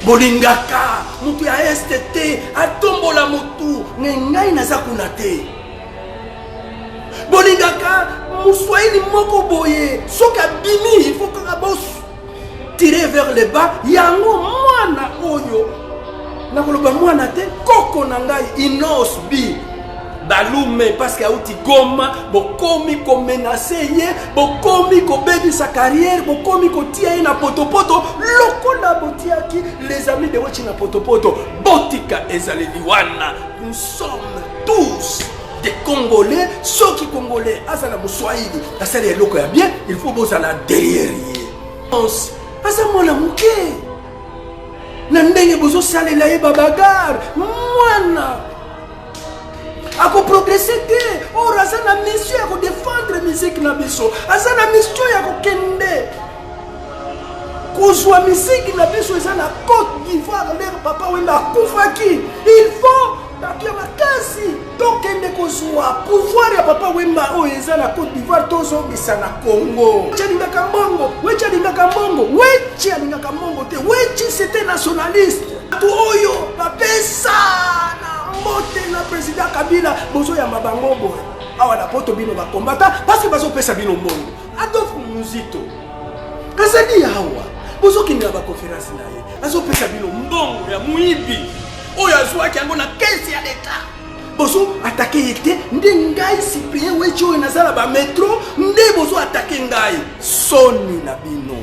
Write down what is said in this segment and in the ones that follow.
bolingaka mutu ya este te atombola mutu ngai naza kuna te bolingaka muswahili moko boye soki abimi il faut kaka bos tirer vers le bas yango mwana oyo nakoloba mwana te koko na ngai inos bi balume parce que auti goma bokomi ko menacer ye bokomi ko bébi sa carrière bokomi ko tia na potopoto lokola botiaki les amis de wechi na potopoto botika ezali liwana nous sommes tous des Congolais ceux qui Congolais azala muswahili asali eloko ya bien il faut bozala derrière ye asa mwana muke na ndenge bozo salela ye babagar mwana ako progresser te or aza na mission ya ko défendre musique na biso aza na mission ya ko kende kozwa musique na biso eza na Côte d'Ivoire leur papa wenda akufaki il faut bakia makasi tokende kozwa pouvoir ya papa wemba oyo eza na Côte d'Ivoire tozongisa na Congo chalingaka mbongo wechi alingaka mbongo wechi alingaka mbongo te wechi c'était nationaliste tu oyo bapesa mbote na président Kabila bozo ya mabango boy awa na poto bino ba combattant parce que bazo pesa bino mbongo Adolphe Muzito kazadi hawa bozo kinga ba conférence na ye azo pesa bino mbongo ya muibi oyo azwaki yango na caisse ya l'État bozo attaquer ete nde ngai Cyprien wechi oyo nazala ba metro nde bozo attaquer ngai soni na bino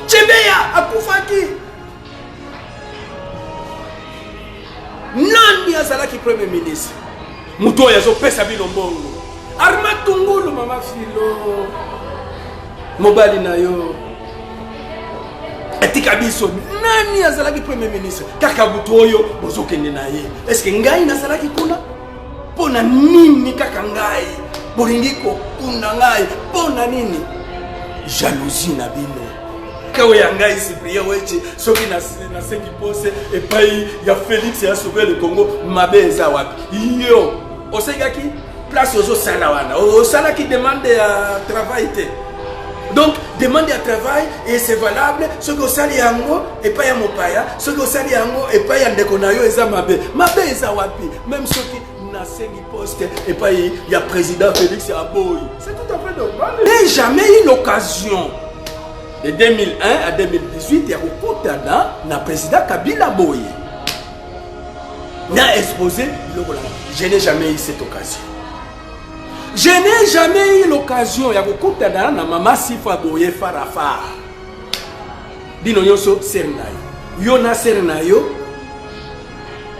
Chebeya akufaki nani azalaki premier ministre muto yazo pesa bino mbongo Armand Tungulu mama filo mobali na yo etika biso nani azalaki premier ministre kaka muto oyo bozokende na ye est-ce que ngai nazalaki kuna pona nini kaka ngai bolingi ko kuna ngai pona nini jalousie na bino kawe ya ngai Cyprien wechi soki na sengi pose epai ya Félix ya sauver le Congo mabeza wapi yo osengaki place ozo sala wana osala qui demande à travail te donc demande à travail et c'est valable soki osali yango epai ya mopaya soki osali yango epai ya ndeko na yo eza mabeza wapi même soki na sengi poste epai ya président Félix ya boy c'est tout à fait normal mais jamais eu l'occasion de 2001 à 2018, il y a un président Kabila Boye. N'a exposé, je n'ai jamais eu cette occasion. Je n'ai jamais eu l'occasion, il y a un maman Sifa Boye Farafa. Dino Yoso Sernayo. Yona Sernayo.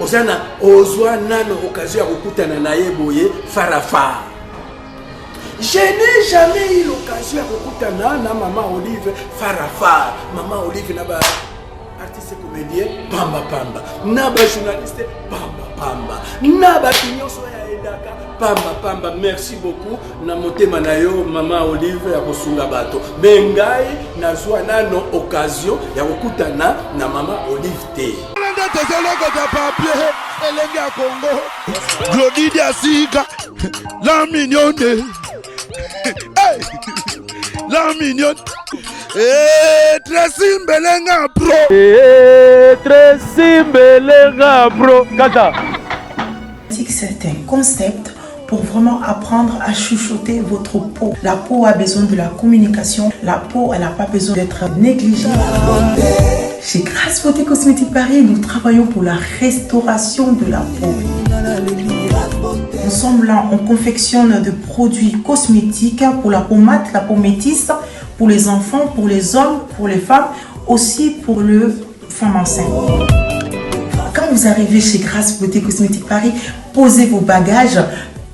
Ozana, Ozwa Nano occasion, il y a un Boye Farafa. Je n'ai jamais eu l'occasion de rencontrer na maman Olive Farafa, maman Olive naba artiste comédien Pamba Pamba, naba journaliste Pamba Pamba, naba kinyoso ya edaka Pamba Pamba. Merci beaucoup na motema na yo maman Olive ya kosunga bato. Bengai nazwa nano occasion ya kokutana na maman Olive te. Congo, Glody Asika, la mignonne. Hey, la mignonne. Tracy Mbelenga bro. Tracy Mbelenga bro. Kata. C'est un concept pour vraiment apprendre à chuchoter votre peau. La peau a besoin de la communication. La peau, elle n'a pas besoin d'être négligée. Chez Grasse Beauté Cosmétique Paris, nous travaillons pour la restauration de la peau. Nous sommes là, on confectionne de produits cosmétiques pour la peau mate, la peau métisse, pour les enfants, pour les hommes, pour les femmes, aussi pour les femmes enceintes. Quand vous arrivez chez Grasse Beauté Cosmétique Paris, posez vos bagages,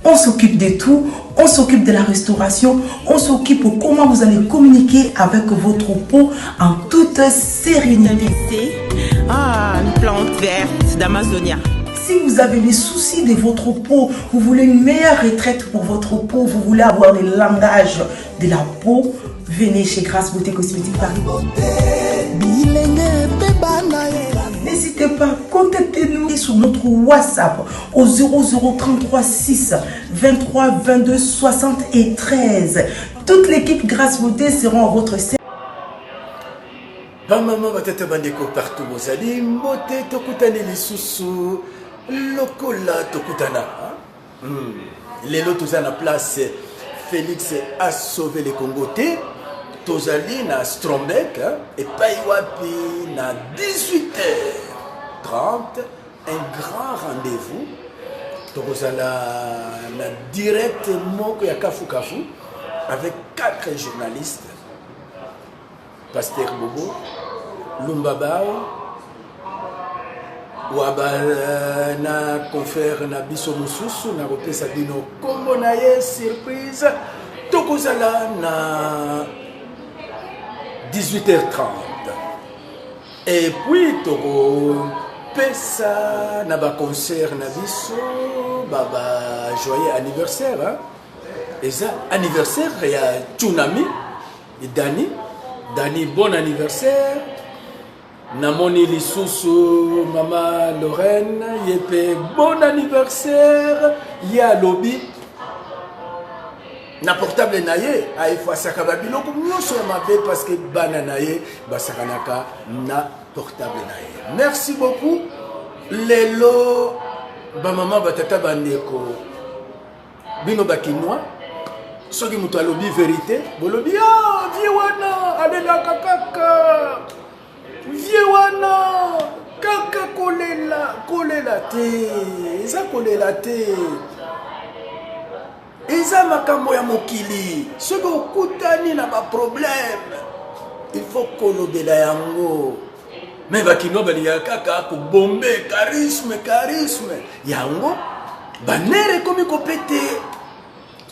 on s'occupe de tout, on s'occupe de la restauration, on s'occupe de comment vous allez communiquer avec votre peau en toute sérénité. Ah, une plante verte d'Amazonia. Si vous avez des soucis de votre peau, vous voulez une meilleure retraite pour votre peau, vous voulez avoir le langage de la peau, venez chez Grasse Beauté Cosmétique Paris. N'hésitez pas, contactez-nous sur notre WhatsApp au 0033 6 23 22 73. Toute l'équipe Grasse Beauté sera à votre service. Bamama batata bandeko partout bozali mbote tokutani lisusu lokola tokutana. Lelo toza na place Félix a sauvé le Congo te tozali na Strombeck et Paiwapi na 18h30 un grand rendez-vous tozala na direct moko ya Kafu Kafu avec 4 journalistes. Pasteur Bobo, Lumbabao, Waba na confère na biso mususu na repesa bino kombo na ye surprise tokozala na 18h30 et puis toko pesa na ba concert na biso baba joyeux anniversaire hein? Et ça anniversaire ya Tsunami et Dani, bon anniversaire. Namoni Lisusu, Maman Lorraine, Yepe, bon anniversaire. Ya Lobby. Na portable naye, aïfwa sakababilo, comme nous sommes avec parce que bananaye, basakanaka, na portable naye. Merci beaucoup. Lelo, ba maman batata bandeko. Bino bakinois. Ce qui m'a lobby vérité, bolobi ah viewana alela kaka viewana kaka kolela te eza kolela te eza makambo ya mokili soki okutani na ba problème il faut kolobela yango mais bakino balinga kaka ko bombe charisme yango banere komi kopete.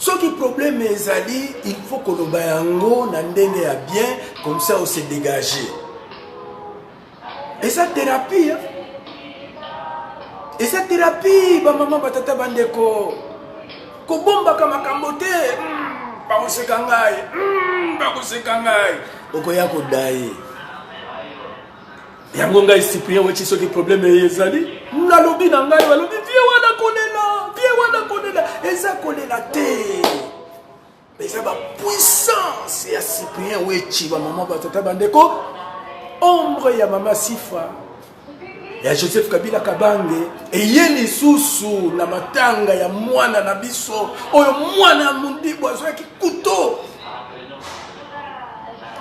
Ce qui problème est ali, il faut que l'on bayango n'andenge à bien, comme ça on s'est dégagé. Et sa thérapie, hein? Et sa thérapie, ba maman batata bandeko, ko bomba kama kambote, ba kosekangai, okoya ko dai. Yango ngai Cyprien wechi soki problème ezali, na lobi na ngai balobi vie wana kolela, eza kolela te. Eza ba puissance ya Cyprien wechi ba maman batata bandeko, ombre ya mama Sifa. Ya Joseph Kabila Kabange eye lisusu na matanga ya mwana na biso oyo mwana mundibo azwaki kuto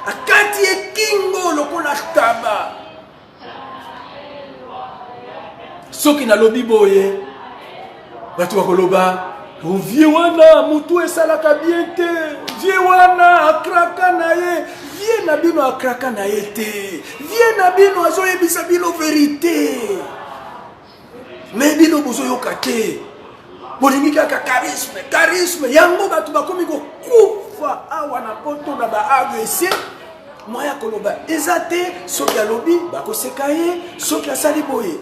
akati ekingo lokola taba. Soki na lobi boye batu bakoloba vie wana mutu esalaka bien te, vie wana akraka na ye, vie na bino akraka na ye te, vie na bino azoyebisa bino vérité mais bino bozoyoka te bolingi kaka charisme yango batu bakomi kokufa awa na poto na ba AVC moya koloba eza te. Soki alobi bakoseka ye, soki asali boye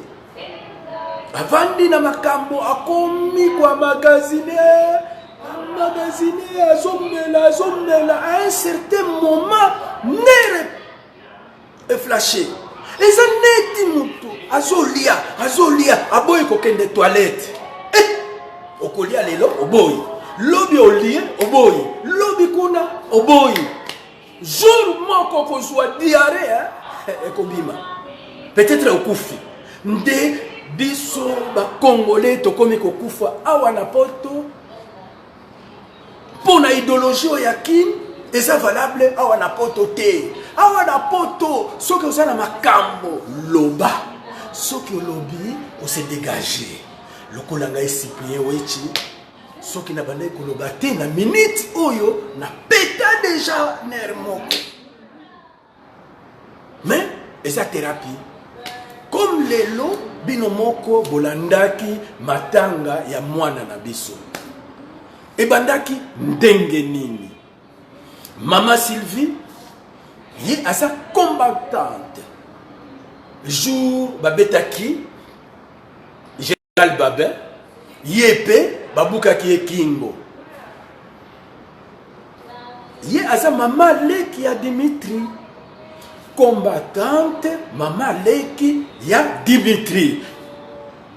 avandi na makambo akomi kwa magazine azomela à un certain moment nere e flashé eza neti mutu azolia aboyi kokende toilette okolia lelo oboyi lobi olie oboyi lobi kuna oboyi jour moko kozwa diarrhée ekobima peut-être okufi nde biso ba congolais tokomi kokufa awa na poto pona idéologie yakine eza valable awa na poto te. Awa na poto soki oza na makambo loba, soki olobi ose dégager lokola ngai Cyprien wechi soki na bandai koloba te na minute oyo na peta déjà ner moko mais eza thérapie comme lelo bino moko bolandaki matanga ya mwana na biso ebandaki ndenge nini. Mama Sylvie ye asa combattante jour babetaki Général Babin yepe babukaki ekingo ye asa mama leki ya Dimitri combattante mama leki ya Dimitri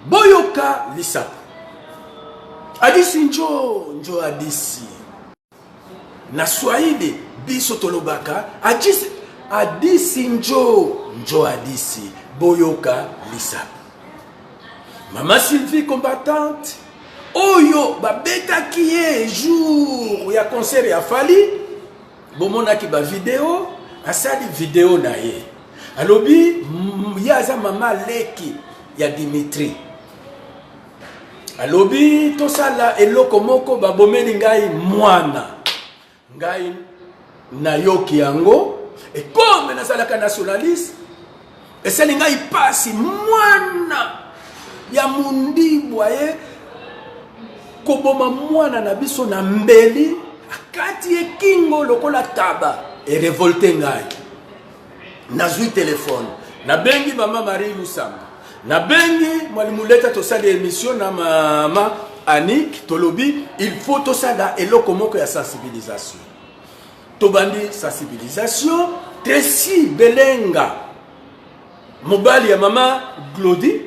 boyoka lisapo adisi njo adisi na Swahili biso tolobaka adisi adisi njo adisi boyoka lisapo. Maman Sylvie combattante oyo babetaki ye jour ya concert ya Fali bomonaki ba video asali video na ye alobi yaza mama leki ya Dimitri alobi tosala eloko moko babomeli ngai mwana ngai na yoki yango et comme nazalaka nationaliste esali ngai pasi mwana ya Mundibwa ye koboma mwana na biso na mbeli akati ekingo lokola taba e revolte ngai nazwi telefone na bengi mama Marie Lusamba na bengi mwalimu leta tosali émission na mama Anik tolobi il faut tosala eloko moko ya sensibilisation tobandi sensibilisation Tesi Belenga mobali ya mama Glody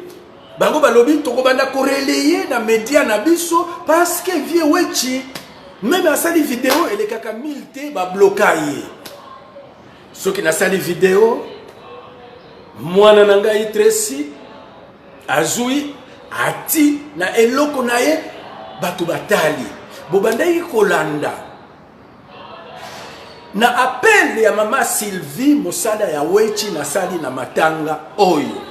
bango balobi tokobanda korelayer na media na biso parce que vie wechi même asali vidéo elekaka 1000 te ba bloquer soki na sali vidéo mwana na ngai Tracy azui ati na eloko na ye batu batali bobandaki kolanda na appel ya mama Sylvie mosala ya wechi na sali na matanga oyo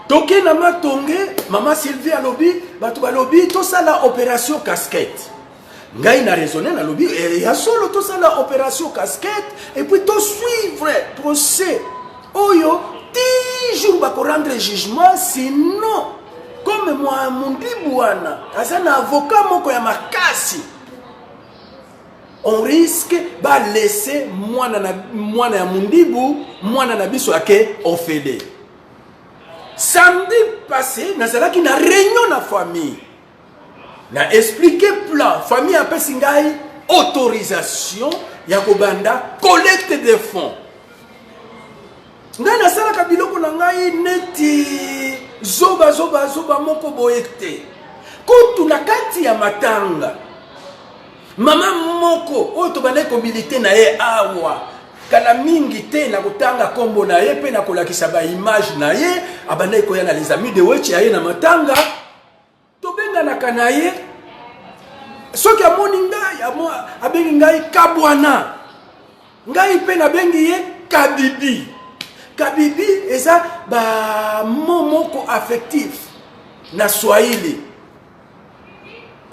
toke na matonge mama Sylvie alobi batu balobi tosala opération casquette ngai na raisonner na lobi ya solo tosala opération casquette et puis to suivre procès oyo toujours ba ko rendre jugement sinon comme moi Mundibwana azana avocat moko ya makasi on risque ba laisser mwana ya Mundibu mwana na biso ake ofele. Samedi passé nazalaki na réunion na famille na expliquer plan famille apesi ngai autorisation ya kobanda collecte de fonds ngai nasalaka biloko na ngai neti zoba moko boyete kutu na kati ya matanga mama moko oyo tobandaki komilite na ye awa kala mingi te na kotanga kombo na ye pe na kolakisa ba image na ye abandaki koya na les amis de wechi aye na matanga tobenganaka na ye soki amoni ngai abengi ngai Kabwana ngai pe nabengi ye Kabibi eza ba momoko affectif na Swahili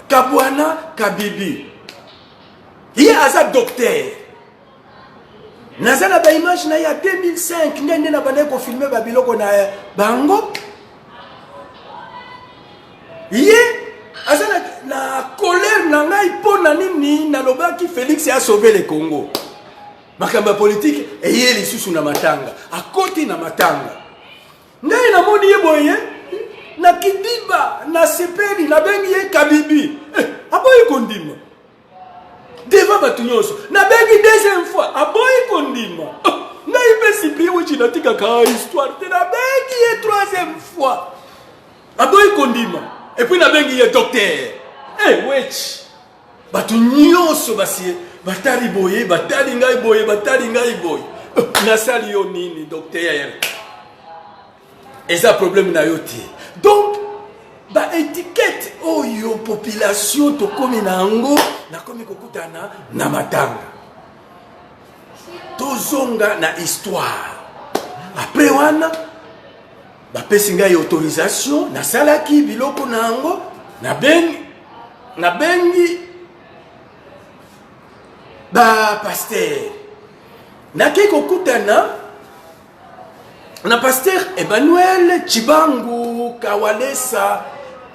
Kabwana Kabibi ye aza docteur nazana ba image na ya 2005 ndenge na bande ko filmer ba biloko na bango ye azana na colère na ngai pona nini na lobaki Félix a sauvé le Congo makamba politique eye lisusu na matanga akoti na matanga ngai na moni ye boye na kidiba na sepeli na bengi ye Kabibi aboyi kondima devant batunyoso na bengi deuxième fois aboyi kondima ngai pe sipli wuchi natika ka histoire te na bengi ye troisième fois aboyi kondima et puis na bengi ye docteur wechi batunyoso basi batali boye batali ngai boye nasali yo nini docteur eza problème na yo te donc ba étiquette oyo population to komi na ngo na komi kokutana na matanga tozonga na histoire après wana ba pesi ngai autorisation na salaki biloko na ngo na bengi ba pasteur na kiko kutana na pasteur Emmanuel Chibangu Kawalesa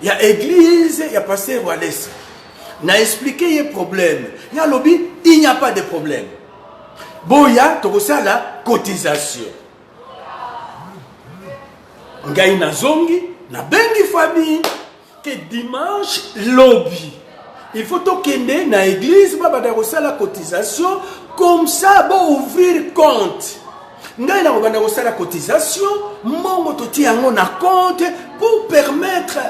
ya église ya pasteur Walesa na expliqué le problème ya lobi il n'y a pas de problème boya tokosala cotisation ngai na zongi na bengi famille que dimanche lobby il faut tokende na église baba kosala cotisation comme ça bon ouvrir compte ngai na baba kosala cotisation mongo toti yango na compte pour permettre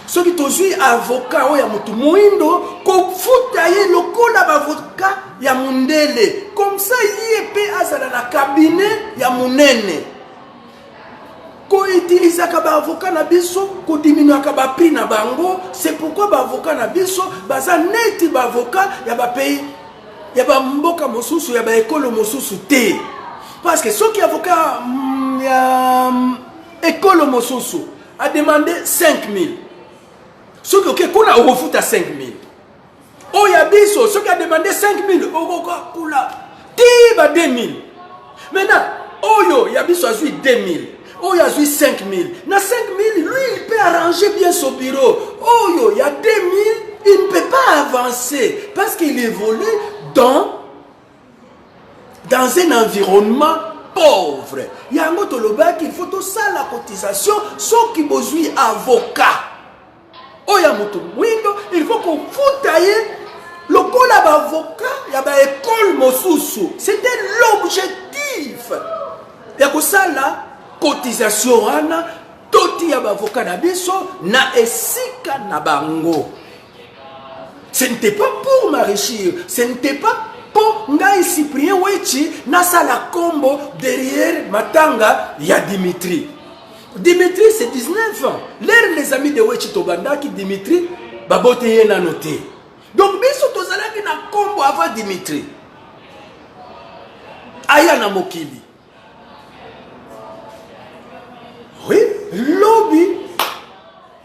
Ce qui tozui avocat ou ya mutu muindo ko futa ye lokola ba avocat ya mundele comme ça yé azala na cabinet ya munene ko utiliser ka ba avocat na biso ko diminuer ka ba prix na bango. C'est pourquoi ba avocat na biso baza neti ba avocat ya ba pays ya ba mboka mosusu ya ba école mosusu te, parce que ceux qui avocat ya école mosusu a demandé 5 000. Ceux qui ont refouté à 5 000. Oh, il y a biso, ceux qui ont demandé 5 000. Oh, tiba 2 000. Maintenant, oh, il y a biso, il y a 2 000. Oh, il y a 5 000. Dans 5 000, lui, il peut arranger bien son bureau. Oh, il y a 2 000. Il ne peut pas avancer parce qu'il évolue dans un environnement pauvre. Il y a un autre lobby qu'il faut tout ça, la cotisation, ceux qui ont besoin avocat. Oh, ya moto windo, il faut qu'on foute le col à l'avocat, il y a une école mosusu. C'était l'objectif. Il y a que ça là, cotisation, toti ya avocat na biso, na esika na bango. Ce n'était pas pour m'enrichir, ce n'était pas pour Ngai Cyprien Wechi, na sala combo derrière Matanga, il y a Dimitri. Dimitri, c'est 19 ans. L'air les amis de Wechi Tobanda qui Dimitri, babote yena noté. Donc, biso tozala ki na combo avant Dimitri. Aya na mokili. Oui, lobby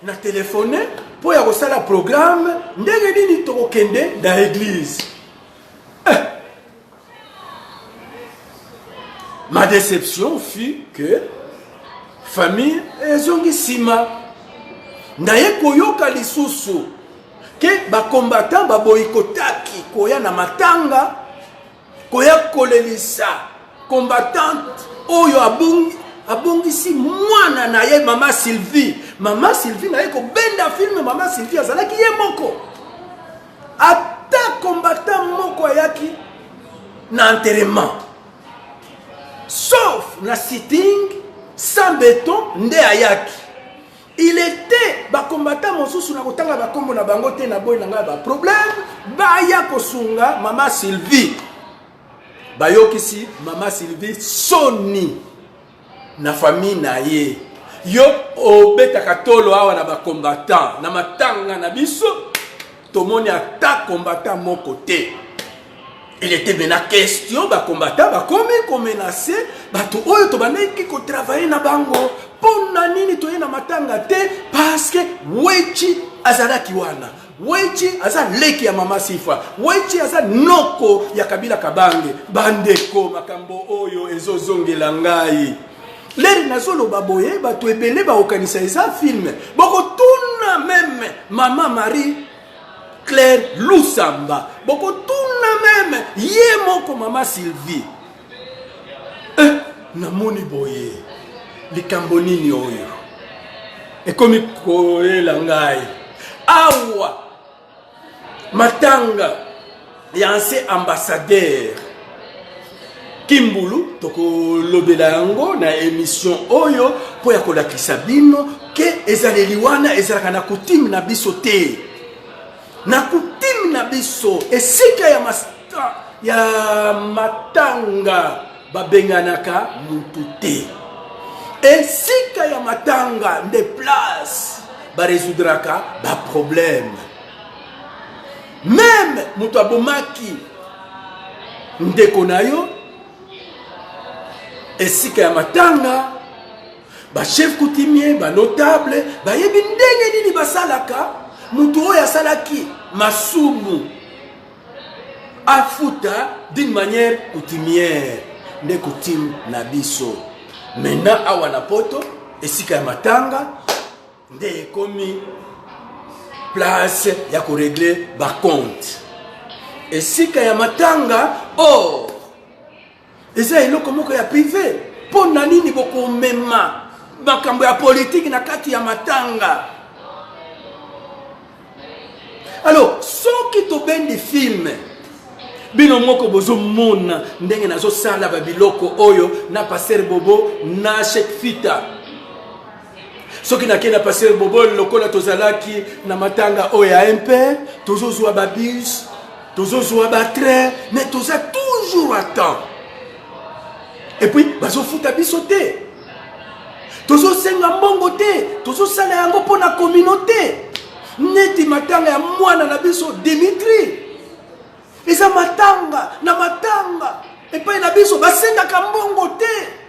na téléphoné pour y ça la programme ndenge nini tokende dans l'église. Ma déception fut que famille ezongi sima ndaye koyoka lisusu ke ba combattant ba boyikotaki koya na matanga koya kolelisa combattante oyo abongisi mwana na ye mama Sylvie na ye ko benda film mama Sylvie azalaki ye moko ata combattant moko ayaki na enterrement sauf na sitting sans béton nde ayaki. Il était ba combattant mosusu na kotanga ba kombo na bango te na boy na nga ba problème ba ya kosunga mama Sylvie bayokisi mama Sylvie soni na famille na ye yo obeta katolo awa na ba combattant na matanga na biso tomoni ata combattant mon côté. Il était maintenant question ba combattant ba comme menacé ba to oyo to baneki ko travailler na bango pona nini to na matanga te parce que Wechi azalaki wana Wechi aza leki ya mama Sifa Wechi aza noko ya Kabila Kabange bandeko makambo oyo ezozongela ngai leri nazolo baboye ba to ebele ba okanisa eza film boko tuna même mama Marie Claire Lusamba boko tuna même ye moko mama Sylvie namoni boye likambo nini oyo ekomi koyela ngai awa matanga ya ancien ambassadeur Kimbulu tokolobela yango na émission oyo po ya kolakisa bino ke ezaleli wana ezalaka na coutume na biso te na coutume na biso esika ya matanga babenganaka mutu te esika ya matanga nde place baresoudra ba problème même mutu abomaki ndeko na yo esika ya matanga ba chef coutumier ba notable ba yebi ndenge nini basalaka mutu oyo asalaki masumu afuta d'une manière coutumière nde coutume na biso. Maintenant awa na poto esika ya matanga nde ekomi place ya ko régler ba compte esika ya matanga eza eloko moko ya privé pona nini boko mema makambo ya politique na kati ya matanga. Alors soki to bendi film bino moko bozo mona ndenge nazo sala ba biloko oyo na passer bobo na Cheikh Fita Ce qui n'a qu'à passer le bobol, le col à Tozalaki, na matanga oya impère, tozo zoa babus, tozo zoa batre, mais toza toujours à temps. Et puis, bazo futa bisoté. Tozo senga mbongo te, tozo sala yango pour la communauté. Neti matanga ya mwana na biso Dimitri. Eza matanga, na matanga. Et puis na biso basenga kambongo te.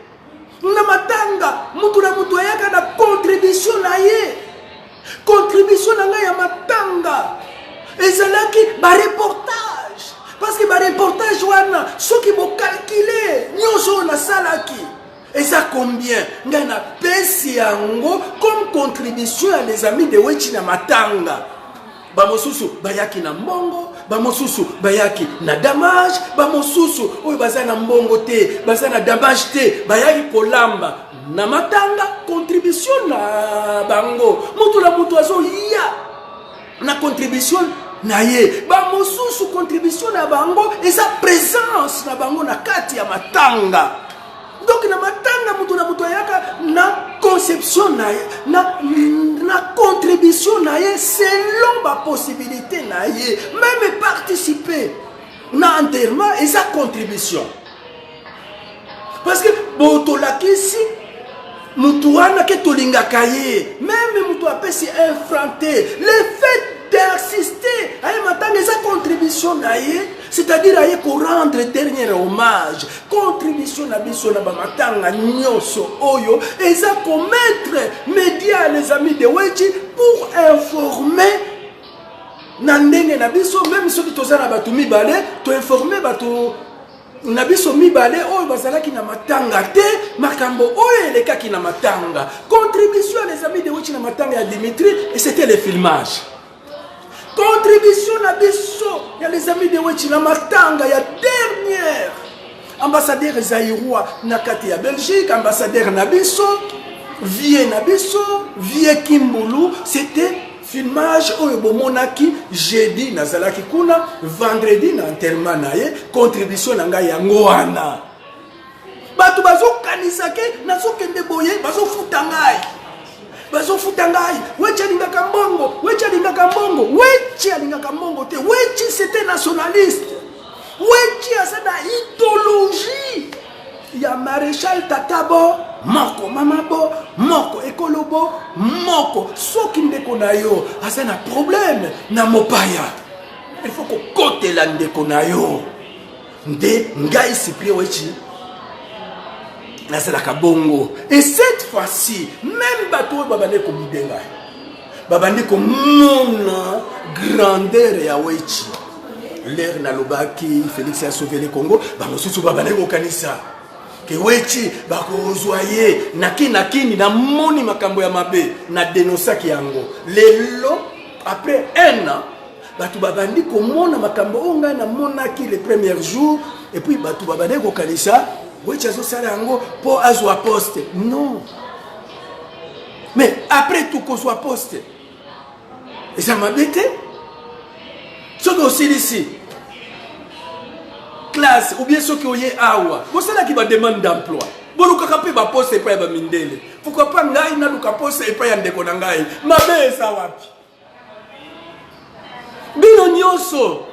Na matanga, mutu na mutu ayaka na contribution na ye. Contribution na nga ya matanga. Ezalaki ba reportage. Parce que ba reportage wana, soki bo calculer, nyonso na salaki. Et ça combien? Nga na pesi yango comme contribution à les amis de Wechi na matanga. Ba mosusu bayaki na mbongo, ba mosusu bayaki na damage, ba mosusu oyo baza na mbongo te, baza na damage te, bayaki kolamba na matanga contribution na bango. Mutu la mutu azo ya na contribution na ye. Ba mosusu contribution na bango et sa présence na bango na kati ya matanga. Donc na matanga mutu na mutu ayaka na conception na ye, na contribution na ye selon ma possibilité na ye, même participer na enterrement et sa contribution. Parce que boto la kisi mutu wana ke tolingaka ye, même mutu apesi infranté, le fait d'insister à matanga et sa contribution na ye, c'est-à-dire à pour rendre dernier hommage, contribution à biso na bamatanga nyoso oyo, et ça commettre médias les amis de Wechi pour informer nandenge na biso, même ceux qui toza na batu mibale, to informer batu na biso mibale oyo bazalaki na matanga te, makambo oyo elekaki na matanga. Contribution à les amis de Wechi na matanga ya Dimitri, et c'était le filmage. Contribution à biso, il y a les amis de Wechi na matanga, il y a dernière ambassadeur Zaïroua nakati ya Belgique, ambassadeur Nabiso, Vie Nabiso, Vie Kimbulu, c'était filmage oyo bomonaki jeudi nazalaki kuna, vendredi na enterrement na ye, contribution na ngai yango wana. Batu bazo kanisake nazokende boye bazo futa ngai. Bazo futa ngai, Wechi alingaka mbongo, Wechi alingaka mbongo, Wechi alingaka mbongo te, Wechi c'était nationaliste. Wechi asada idéologie. Ya maréchal Tatabo, moko mamabo, moko ekolobo, moko soki ndeko na yo, asana problème na mopaya. Il faut que kote la ndeko na yo. Nde ngai Cyprien Wechi nazalaka bongo. Et cette fois-ci, même bateau babane ko mudenga. Babane ko mona grandeur ya Wechi. L'air na lobaki, Félix a sauvé le Congo, bamosusu babane ko kanisa. Ke Wechi bako zoyer nakini na moni makambo ya mabe na dénonçaki yango. Lelo après un an, batu babandi ko mona makambo onga na monaki les premiers jours et puis batu babane ko kanisa. Wechi azosala yango po azwa poste. Non. Mais après tout qu'on soit poste. Et ça m'a bêté. Ce qui aussi ici. Classe ou bien ceux qui ont eu awa. Vous savez qui va demander d'emploi. Bon, nous avons pas poste et pas de mindele. Pourquoi pas ngai na luka poste et pas yande konangai. Mabe ça wapi. Bino nyoso.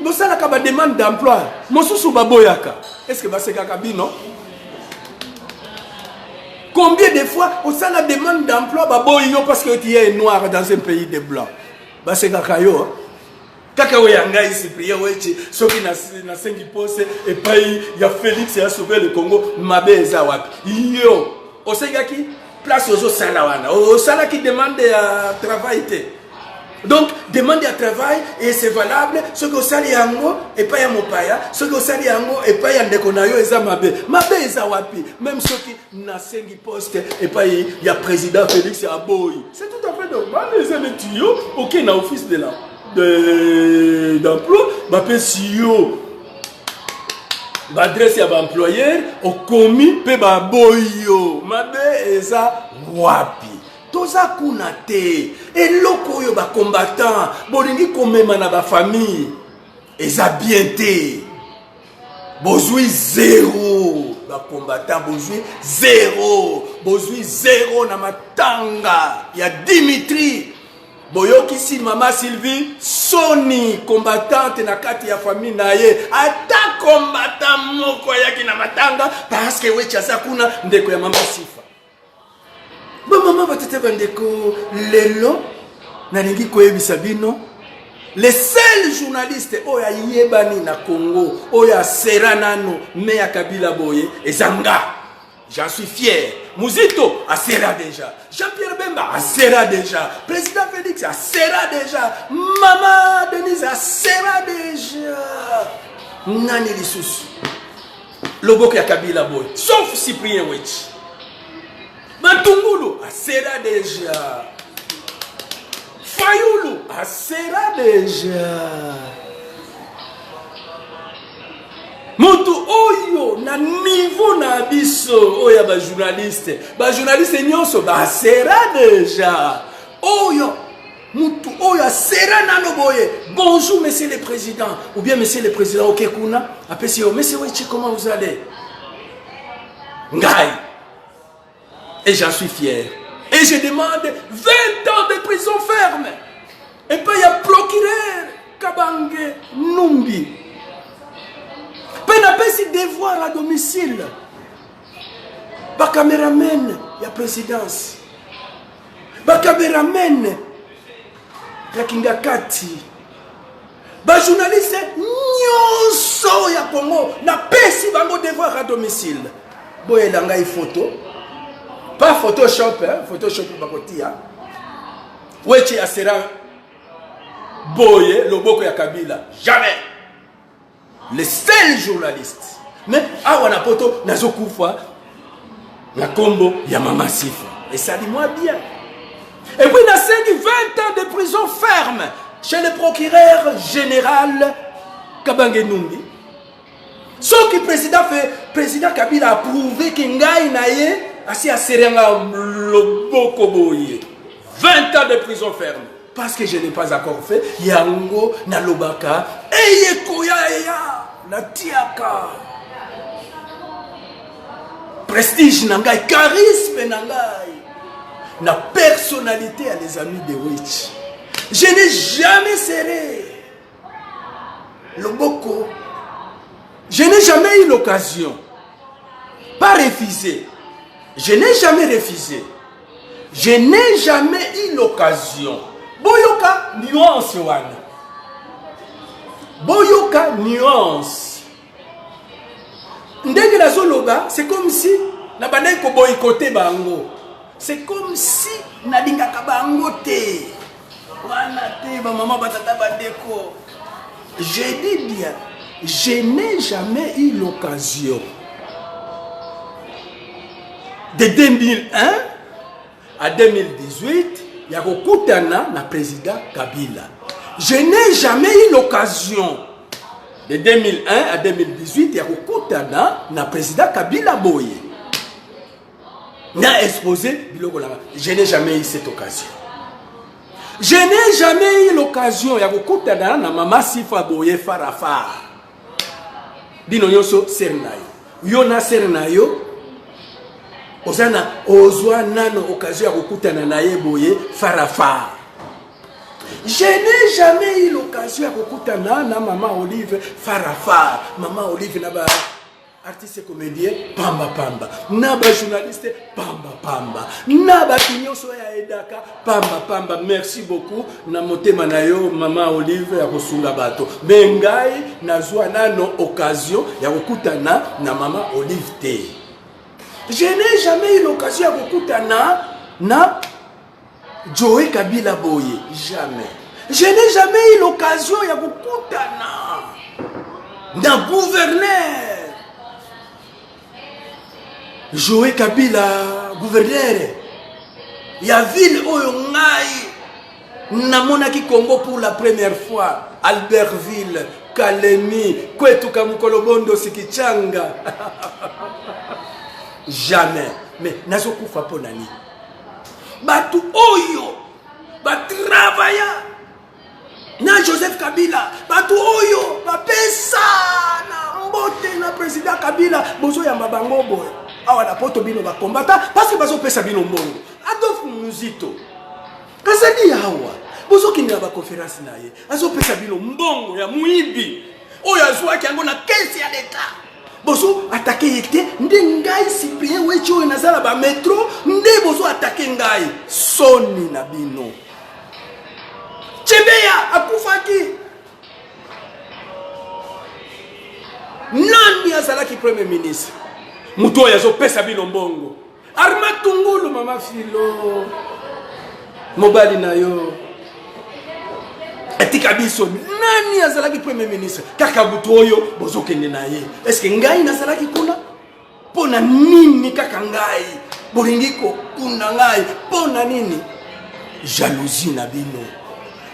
Vous savez qui va demander d'emploi. Mosusu baboyaka. Est-ce que va se kakabino? Combien de fois on s'en la demande d'emploi baboyo parce que tu es noir dans un pays de blancs. Bah c'est kakayo. Kaka oyanga ici prier Wechi soki na sengi pose et puis il y a Félix a sauvé le Congo mabeza wapi. Yo, osengaki place aux sala wana. O sala qui demande à travailler. Donc, demande à travail et c'est valable. Ce que vous savez, et pas à Mopaya. Ce que vous savez, et pas à Ndekonayo, et ça mabe. Mabe, et ça wapi. Même ceux qui n'ont poste, et pas il y a président Félix Aboy. C'est tout à fait normal. Les amis tuyaux, ok, na office de là. D'emploi, ma PCO. M'adresse à l'employeur, au commis, pe ba boyo. Mabe, et ça wapi. Toza kunate et loko yo ba combattant bolingi komema na ba famille eza bien te bozui zéro ba combattant bozui zéro, bozui zéro na matanga ya Dimitri. Boyoki si Mama Sylvie Soni combattante na kati ya famille na ye ata combattant moko yaki na matanga parce que we chasa kuna ndeko ya Mama Sifa. Ba mama batete bandeko lelo na ningi koyebisa bino les seuls journalistes oya yebani na Congo oya seranano me ya Kabila Boye ezanga. J'en suis fier. Muzito a sera déjà. Jean-Pierre Bemba a sera déjà. Président Félix a sera déjà. Maman Denise a sera déjà. Nani lisusu. Loboko ya Kabila Boy. Sauf Cyprien Wechi. Matungulu a sera déjà. Fayoulou a sera déjà. Mutu oyo na niveau na biso oya ba journaliste nyonso ba sera déjà oyo mutu oyo sera nano boye bonjour monsieur le président ou bien monsieur le président okekuna apesi yo monsieur Wechi comment vous allez ngai et j'en suis fier et je demande 20 ans de prison ferme et puis il y a procureur Kabange Numbi. N'a pas si devoir à domicile. Ba caméraman ya présidence. Ba caméraman ya Kingakati. Ba journaliste nyonso ya Congo na pesi bango devoir à domicile. Boye langa y photo. Pas Photoshop, hein, Photoshop bakotia. Wechi asera boye loboko ya Kabila. Jamais. Les seuls journalistes. Mais awa na poto nazokufa na kombo ya Mama Sifa. Et ça dit moi bien. Et puis na 20 ans de prison ferme chez le procureur général Kabange Numbi. Ce qui président Kabila a prouvé que ngai na ye asi aserenga loboko boye. 20 ans de prison ferme. Parce que je n'ai pas encore fait yango na lobaka eyekoya na tiaka prestige nangai charisme nangai na personnalité à les amis de Wechi. Je n'ai jamais serré loboko. Je n'ai jamais eu l'occasion. Pas refusé. Je n'ai jamais refusé. Je n'ai jamais eu l'occasion. Boyoka nuance wana. Boyoka nuance. Ndenge nazoloba, c'est comme si na bandai ko boycotter bango. C'est comme si na lingaka bango te. Wana te ba maman batata bandeko. Je dis bien, je n'ai jamais eu l'occasion de 2001 à 2018 il y a kokutana na président Kabila. Je n'ai jamais eu l'occasion de 2001 à 2018 il y a kokutana na président Kabila Boye. N'a exposé biloko langa. Je n'ai jamais eu cette occasion. Je n'ai jamais eu l'occasion ya kokutana na Mama Sifa Boye Farafa. Dino nyonso sernayo. Yona sernayo. Ozana ozwa nano occasion ya kokutana na ye Boye Farafa. Je n'ai jamais eu l'occasion ya kokutana na Maman Olive Farafa. Maman Olive na ba artiste comédien pamba pamba, na ba journaliste pamba pamba, na ba kinyoso ya edaka pamba pamba. Merci beaucoup na motema na yo Maman Olive ya kosunga bato. Bengai nazwa nano occasion ya kokutana na Maman Olive te. Je n'ai jamais eu l'occasion de kokutana na Joe Kabila Boye. Jamais. Je n'ai jamais eu l'occasion de kokutana na gouverneur Joe Kabila, gouverneur ya ville oyo ngai namonaki Congo pour la première fois. Albertville, Kalemi, Kwetuka Mukolobondo Sikichanga. Jamais. Mais nazokufa po nani. Batu oyo ba travaya na Joseph Kabila. Batu oyo ba pesa na vote na président Kabila bozo ya mabango boy awa na poto bino ba combattant parce que bazo pesa bino mbongo Adolphe Muzito kazadi hawa bozo kinela ba conférence na ye azo pesa bino mbongo ya muibi oyo azwaki yango na caisse ya l'État bozo attaquer yete nde ngai Cyprien wechi oyo nazala ba metro nde bozo attaquer ngai soni na bino Chebeya akufaki nani azalaki premier ministre mutu oyo azopesa bino mbongo Armand Tungulu mama filo mobali na yo etika biso nani azalaki premier ministre kaka mutu oyo bozokende na ye est-ce que ngai nazalaki kuna pona nini kaka ngai bolingi kokunda ngai pona nini jalousie na bino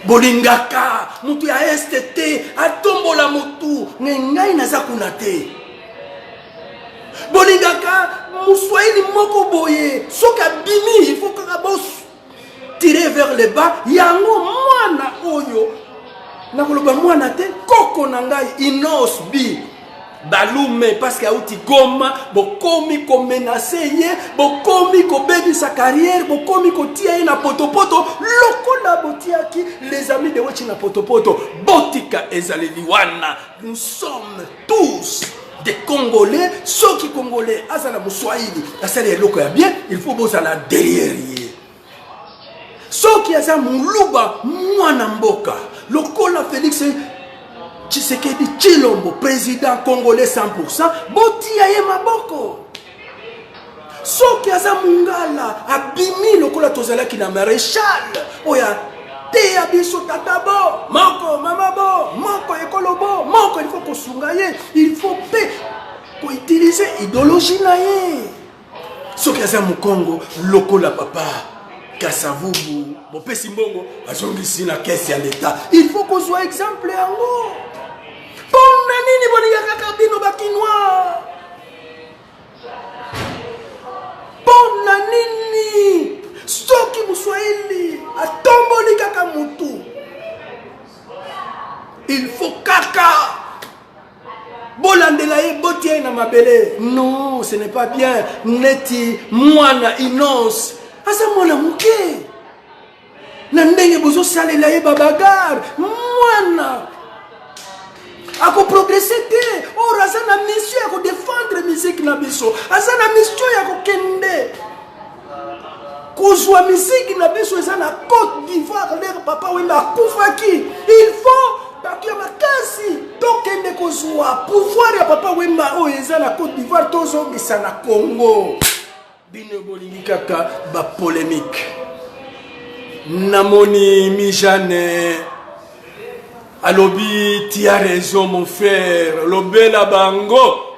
bolingaka mutu ya STT atombola mutu ngai naza kuna te bolingaka muswahili moko boye soki abimi il faut kaka bos tirer vers le bas yango mwana oyo nakoloba mwana te koko na ngai inos bi balume parce que auti goma bokomi ko menacer ye bokomi ko bebi sa carrière bokomi ko tia ye na potopoto lokola botiaki les amis de wechi na potopoto botika ezaleli wana nous sommes tous des Congolais ceux qui Congolais azala muswahili asali eloko ya bien il faut bozala derrière ye ceux qui aza muluba mwana mboka lokola Félix Tshisekedi Tshilombo, président congolais 100%, botia ye maboko. Soki aza mungala, abimi lokola tozalaki na maréchal, oya te abiso tatabo, moko mamabo, moko ekolobo, moko il faut kosunga ye, il faut ko utiliser idéologie na ye. Soki aza mukongo lokola papa Kasavubu, bopesi mbongo, azongisi na caisse ya l'État. Il faut qu'on soit exemple yango. Pona nini bolinga kaka bino bakinois? Pona nini? Soki muswahili atomboli kaka mutu. Il faut kaka bolandela ye botie na mabele. Non, ce n'est pas bien. Neti mwana inos. Asa mwana muke. Na ndenge bozo salela ye babagar. Mwana ako progresser te or aza na mission ya ko défendre musique na biso aza na mission ya ko kende kozwa musique na biso eza na Côte d'Ivoire leur papa wenda kufaki il faut bakia makasi to kende kozwa pouvoir ya papa wemba o eza na Côte d'Ivoire to zongisa na Congo bino bolingi kaka ba polémique namoni mijane alobi tu as raison mon frère lobela bango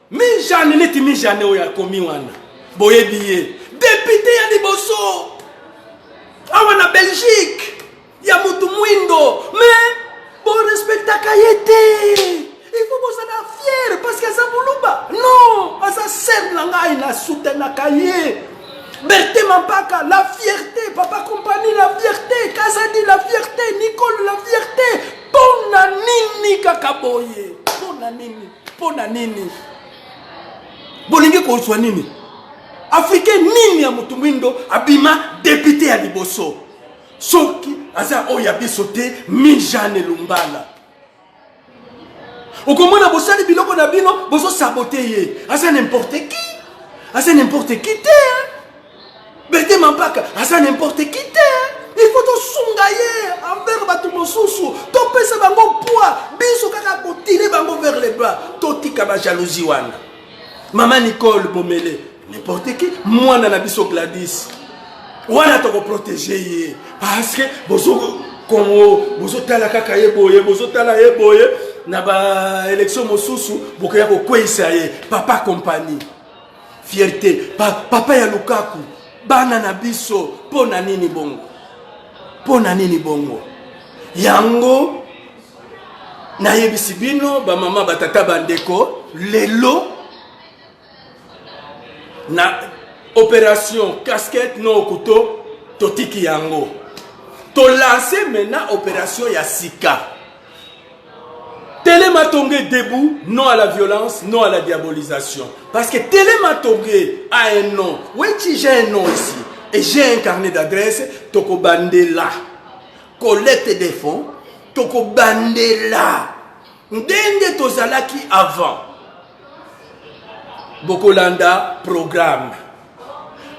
mi jane neti mi jane oya komi wana boyebi ye député ya liboso awa na Belgique ya mutu mwindo mais bon respectaka ye te il faut bozala fier parce que aza muluba non aza ser na ngai na soutenaka ye Berthe Mampaka, la fierté, Papa Compagnie, la fierté, Kazadi, la fierté, Nicole, la fierté, Pona nini kakaboye, Pona nini, Bolinge kozwa nini, Africain nini ya mutumwindo, abima député ya liboso, soki, aza oya bisote, Mijane Lumbala. Okomona bosali biloko na bino, boso sabote ye, aza n'importe qui te, Berthe Mampaka, asa n'importe qui te. Il faut to sungaye envers batu mosusu. To pesa bango poids. Biso kaka ko tirer bango vers le bas. To tika ba jalousie wana. Maman Nicole Bomele, n'importe qui. Moi na biso Gladys. Wana to ko protéger ye. Parce que bozo Congo, bozo tala kaka ye boye, bozo tala ye boye. Na ba élection mosusu, bokoya ko kwesa ye. Papa Compagnie. Fierté. Papa ya Lukaku. Bana na biso pona nini bongo yango na yebisi bino ba mama batata bandeko lelo na opération casquette no couteau totiki yango to lancer maintenant opération ya sika te Téléma Tongué debout, non à la violence, non à la diabolisation. Parce que Téléma Tongué a un nom. Oui, j'ai un nom ici. Et j'ai un carnet d'adresse. Toko Bandela. Collecte des fonds. Toko Bandela. Ndenge tozalaki avant. Bokolanda programme.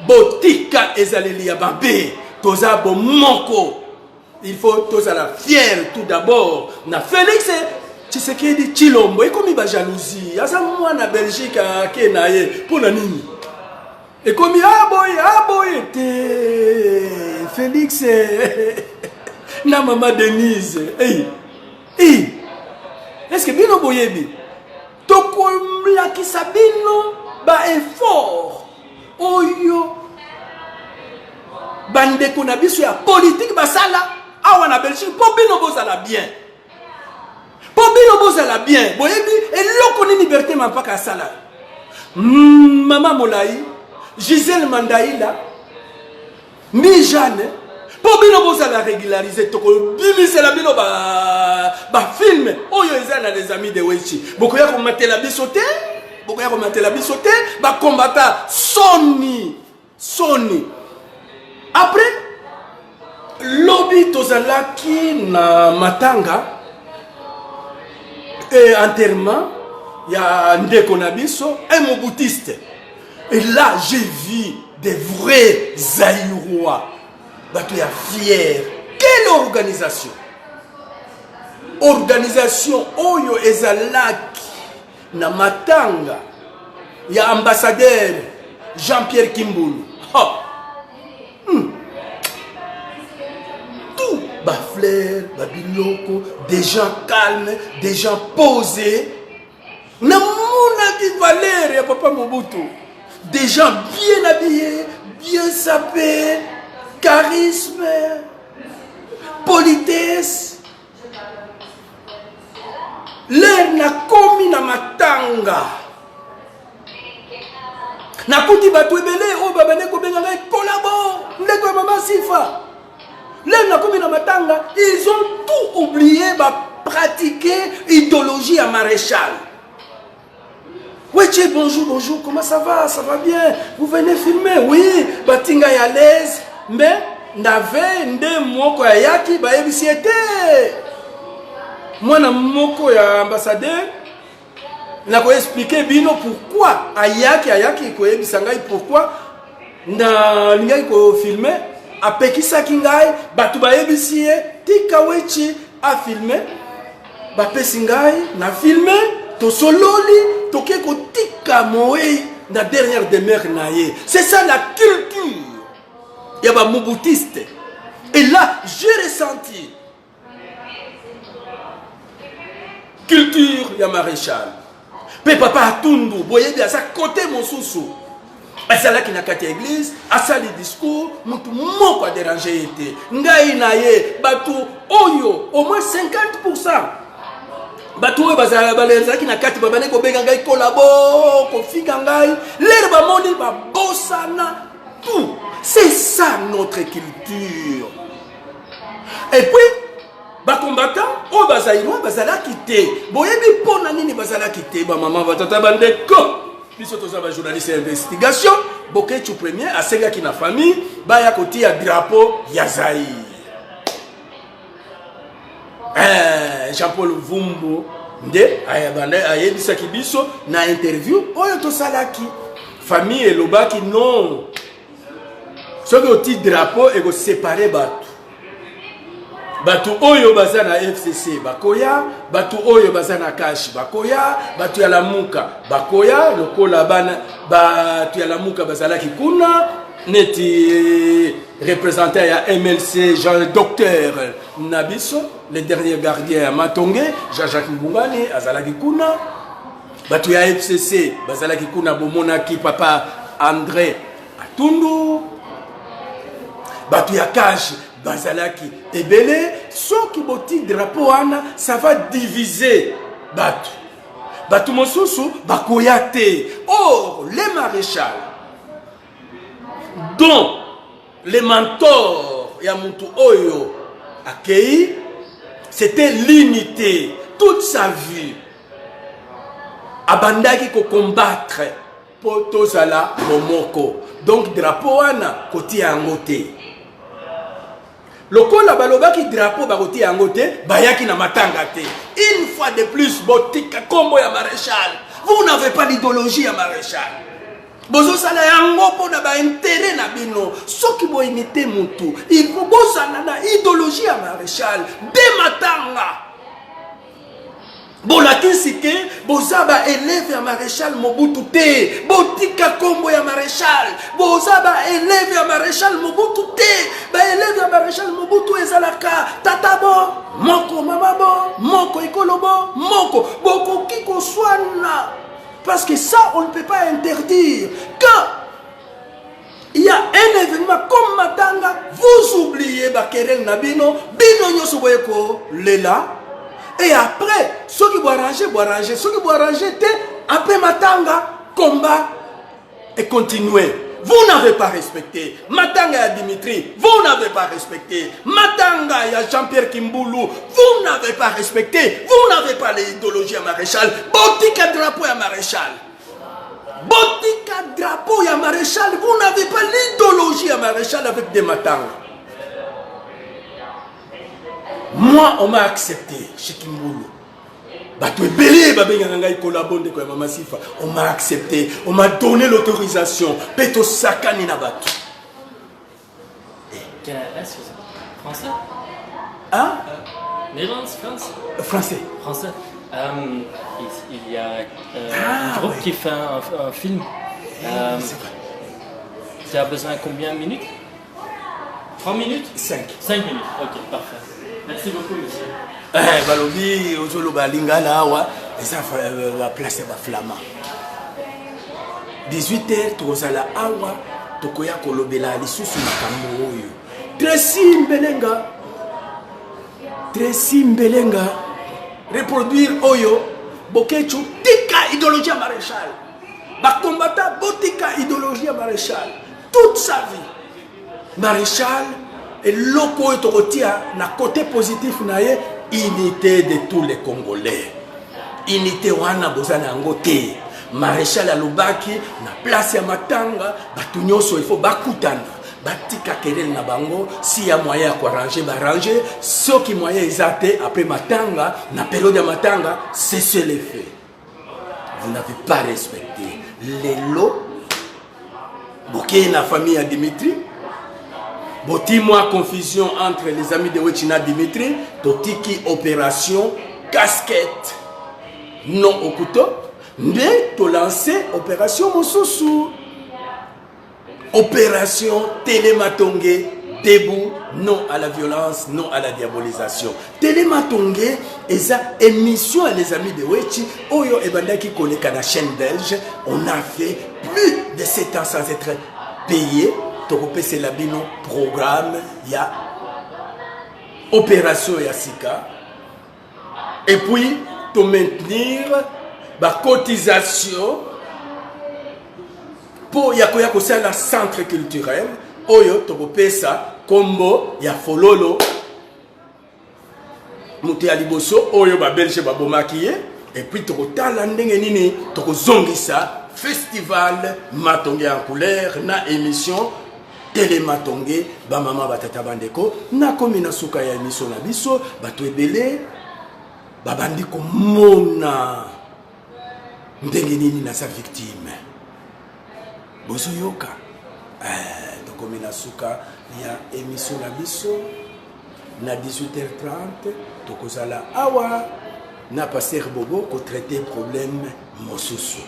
Botika ezaleli ya babe. Toza bomoko. Il faut tozala fier tout d'abord. Na Félix Tshisekedi Tshilombo. Et comme il va jalousie. Asa moi na Belgique à Kenaye. Pour la nini. Et comme il aboye. Félix. Na maman Denise. Hey. Est-ce que bino boyebi? Toko mlaki sabino ba effort. Oyo. Bande ko na biso ya politique basala. Awa na Belgique po bino bozala bien. Po bino bozala bien. Boyebi eloko ni liberté mapaka sala. Mama Molai, Gisèle Mandaïla, Mi Jeanne, pour bino bozala régulariser toko bimise la bino ba film oyo ezana les amis de Wechi. Boko ya ko matela bisote, ba combattant Sony. Après lobby tozalaki na Matanga et enterrement ya ndeko na biso un moboutiste. Et là j'ai vu des vrais Zaïrois. Bato ya fier. Quelle organisation? Organisation oyo ezalaki na Matanga ya ambassadeur Jean-Pierre Kimbulu. Tout bafleur, babiloko, des gens calmes, des gens posés. Na mouna di valeur ya papa Mobutu. Des gens bien habillés, bien sapés. Charisme, politesse. L'air na komi na Matanga. Na kuti batu ebele o babane ko benga collabore. Ndeko mama Sifa. L'air na komi na Matanga, ils ont tout oublié ba pratiquer idéologie à maréchal. Oui, bonjour, comment ça va? Ça va bien? Vous venez filmer? Oui, batinga est à l'aise. Mais n'avait nde moko ya yaki ba ebisiete moi na moko ya ambassadeur na ko expliquer bino pourquoi ayaki ko ebisanga pourquoi na lingai ko filmer apekisa kingai batu ba ebisie tika wechi a filmer ba pesingai na filmer to sololi to ke ko tika moe na dernière demeure na ye. C'est ça la culture. Il y a un moboutiste. Et là, j'ai ressenti culture, il y a maréchal. Mais papa Atundu, vous voyez bien, ça côté mon sous-sous. Et c'est là qu'il n'a qu'à l'église, à ça les discours, mon pas dérangé été. Ngai naye, batou, oyo, au moins 50%. Batou, bazala qui n'a qu'à babane ko bengai collabore, ko figangai, l'herbe moni ba bossana, tout. C'est ça notre culture. Et puis, les combattants, oh bazaïrois, bazala quitté. Boyebi pona nini bazala quitté. Ba maman va tata bande ko. Biso toza ba journaliste d'investigation. Boké tu premier, à senga qui na famille, ba ya koti ya drapeau ya Zaïre. Jean-Paul Vumbo, nde aya bande ayebisa ki biso na interview oyo to salaki. Famille et lobaki non. Ce que petit drapeau et séparer batu. Batu oyo bazana FCC bakoya, batu oyo bazana Kashi bakoya, batu ya Lamuka bakoya, lokola bana batu ya Lamuka bazala kikuna, neti représentant ya MLC Jean Docteur Nabiso, le dernier gardien à Matongé, Jean-Jacques Mbungani azala kikuna, batu ya FCC bazala kikuna bomonaki papa André Atundu. Batu ya Kashi, Bazalaki, Ebele, ceux qui boti drapeau ana, ça va diviser Batu. Batu Mosusu, Bakoyate. Or, les maréchals, dont les mentors Yamutu Oyo, Akei, c'était l'unité. toute sa vie abandaki ko combattre pour tozala momoko. Donc drapeau wana koti yango te. Lokola balobaki drapeau bakoti yango te, bayaki na matanga te. Une fois de plus botika kombo ya maréchal. Vous n'avez pas d'idéologie ya maréchal. Bozo sala yango pona ba intérêt na bino. Soki bo imité mutu, il faut bozala na idéologie ya maréchal de matanga. Bolakisi ke bozaba élève ya maréchal Mobutu te. Botika kombo ya maréchal. Bozaba élève ya maréchal Mobutu te. Ba élève ya maréchal Mobutu ezalaka tatabo, moko mamabo, moko ekolobo, moko boko kiko swana. Parce que ça on ne peut pas interdire. Quand il y a un événement comme Matanga, vous oubliez Bakerel Nabino, Bino Nyoso Boyeko Lela. Et après, ceux qui vont arranger, ceux qui vont arranger, après Matanga, combat et continuer. Vous n'avez pas respecté. Matanga et Dimitri, vous n'avez pas respecté. Matanga et Jean-Pierre Kimboulou, vous n'avez pas respecté. Vous n'avez pas l'idéologie à maréchal. Botika drapeau à maréchal. Botika drapeau à maréchal. Vous n'avez pas l'idéologie à maréchal avec des Matanga. Moi, on m'a accepté chez Kimboulou. On m'a accepté, on m'a donné l'autorisation. Peto Sakani Nabatu. Français? Hein? Néerlandais, France? Français. Français. Il y a un groupe qui fait un film. C'est vrai. Tu as besoin de combien de minutes? 3 minutes? 5. 5 minutes, ok, parfait. Merci beaucoup, monsieur. Balobi, Ozolo Balingala, ça va placer ma flamme. 18h, tu vas la awa, tu koya kolobela, les sous makambo. Tracy Mbelenga, reproduire Oyo, Bokechu, tika idéologie à maréchal. Ba combattant, botika idéologie à maréchal. Toute sa vie. Maréchal. Et l'oko est na côté positif naie unité de tous les Congolais. Unité wana bozana ngote. Maréchal Alubaki na place ya Matanga, batunyoso il faut bakutana. Batika kerel na bango si ya moyen à arranger ranger, ceux qui moyen exaté après Matanga, na période ya Matanga, c'est les faits. Vous n'avez pas respecté les lots. Boké na famille à Dimitri. Boti-moi confusion entre les amis de Wechina Dimitri, Totiki opération casquette non au couteau, mais tu lancé opération Mosusu, opération Télématongé, debout, non à la violence, non à la diabolisation. Télématongé et ça émission les amis de Wechi, Oyo et Banda qui connaît la chaîne belge, on a fait plus de 7 ans sans être payé. C'est la bino programme, il y a opération Yassika. Et puis, de maintenir la cotisation pour Yakoya Kosa la centre culturel. Oyo, tokopé ça, combo, ya fololo. Mouté à Liboso, Oyo, ba belge, ba bomakiye. Et puis, tokotala ndenge nini, tokozongisa, festival, Matongé en couleur, na émission. Télématongé, ba mama batata bandeko, na komi na suka ya émission na biso, bato ebele, ba bandiko mona ndenge nini na sa victime. Bozo yoka. To komi na suka ya émission na biso na 18h30, to kozala awa na pasteur Bobo ko traiter problème mosusu.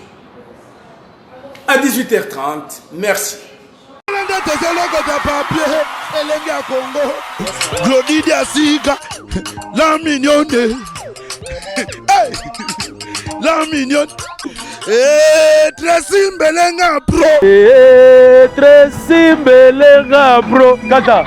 À 18h30, merci. Glodidi Asiga, la mignonne. Hey, la mignonne. Tracy Mbelenga bro. Tracy Mbelenga bro. Kata.